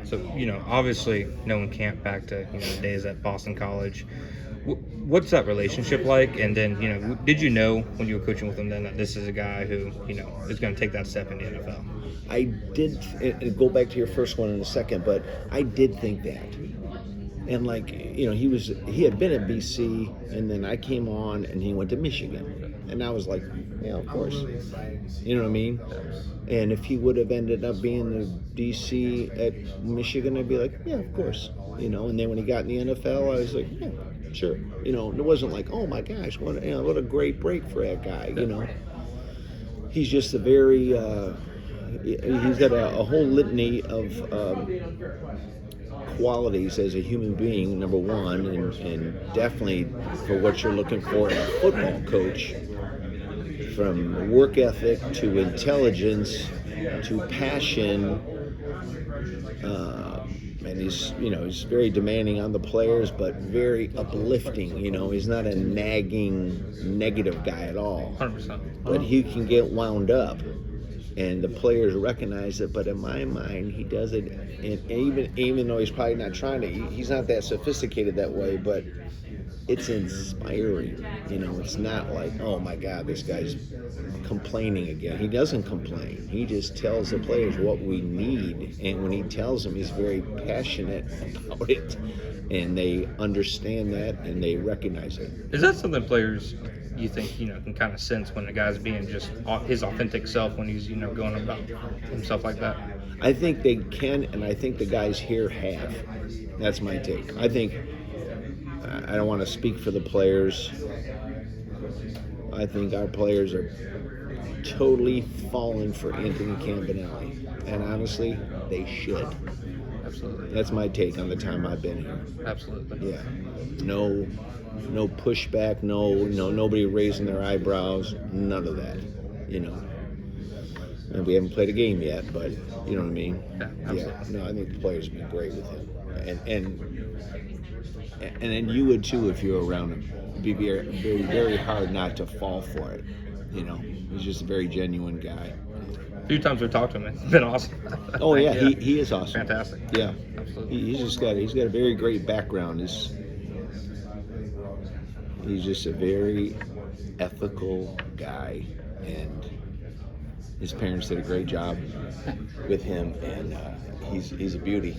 So, obviously knowing Camp back to, the days at Boston College, what's that relationship like? And then, did you know when you were coaching with him then that this is a guy who, is going to take that step in the NFL? I did, and go back to your first one in a second, but I did think that. And he had been at BC, and then I came on, and he went to Michigan, and I was like, yeah, of course, you know what I mean. And if he would have ended up being the DC at Michigan, I'd be like, yeah, of course, And then when he got in the NFL, I was like, yeah, sure, It wasn't like, oh my gosh, what a great break for that guy, He's just a very, he's got a whole litany of qualities as a human being, number one, and definitely for what you're looking for in a football coach, from work ethic to intelligence to passion, and he's very demanding on the players, but very uplifting. He's not a nagging, negative guy at all. 100%. But he can get wound up, and the players recognize it. But in my mind, he does it, and even though he's probably not trying to, he's not that sophisticated that way, but it's inspiring. It's not like, oh my God, this guy's complaining again. He doesn't complain. He just tells the players what we need, and when he tells them, he's very passionate about it, and they understand that and they recognize it. Is that something players, you think, can kind of sense when the guy's being just his authentic self when he's, going about himself like that? I think they can, and I think the guys here have. That's my take. I think, I don't want to speak for the players. I think our players are totally falling for Anthony Campanile, and honestly, they should. Absolutely. That's my take on the time I've been here. Absolutely. Yeah. No pushback. Nobody raising their eyebrows. None of that. And we haven't played a game yet, but you know what I mean. Yeah. Absolutely. No, I think the players have been great with him, and then you would too if you were around him. It'd be very, very, very hard not to fall for it. He's just a very genuine guy. A few times we've talked to him, it's been awesome. Oh yeah, he is awesome. Fantastic. Yeah, absolutely. He's got a very great background. He's just a very ethical guy, and his parents did a great job with him, and he's a beauty.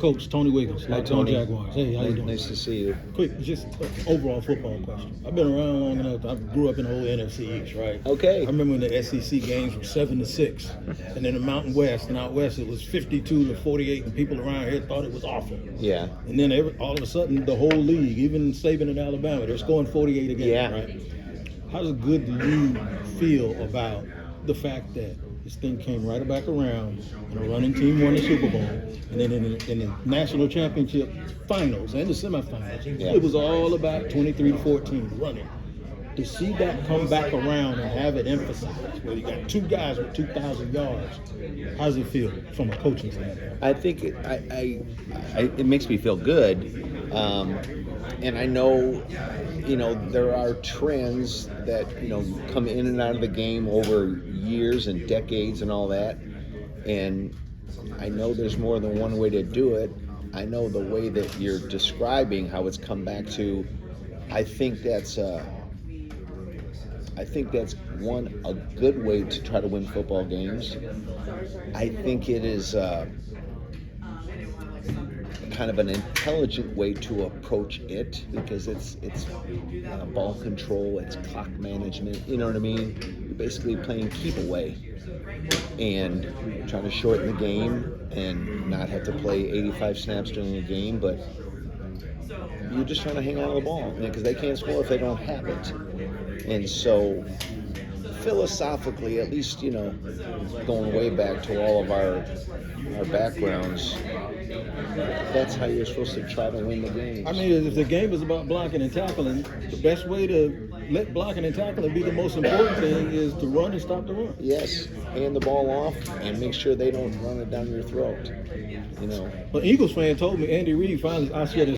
Coach Tony Wiggins, Hi, Tony. Jaguars. Hey, how you doing? Nice to see you. Quick, just overall football question. I've been around long enough. I grew up in the whole NFC East, right? Okay. I remember when the SEC games were 7-6, and in the Mountain West and out west it was 52-48, and people around here thought it was awful. Yeah. And then all of a sudden, the whole league, even Saban in Alabama, they're scoring 48 a game. Yeah. Right? How good do you feel about the fact that this thing came right back around, and a running team won the Super Bowl, and then in the national championship finals and the semifinals, it was all about 23-14 running. To see that come back around and have it emphasized, where you got two guys with 2,000 yards, how does it feel from a coaching standpoint? I think it makes me feel good, and I know, there are trends that come in and out of the game over years and decades and all that, and I know there's more than one way to do it. I know the way that you're describing how it's come back to. I think that's a good way to try to win football games. I think it is kind of an intelligent way to approach it, because it's ball control, it's clock management. You know what I mean? You're basically playing keep away and trying to shorten the game and not have to play 85 snaps during a game, but you're just trying to hang on to the ball, because they can't score if they don't have it. And so philosophically, at least, going way back to all of our backgrounds, that's how you're supposed to try to win the game. I mean, if the game is about blocking and tackling, the best way to let blocking and tackling be the most important thing is to run and stop the run. Yes, hand the ball off and make sure they don't run it down your throat. Well, Eagles fan told me Andy Reid finally, I said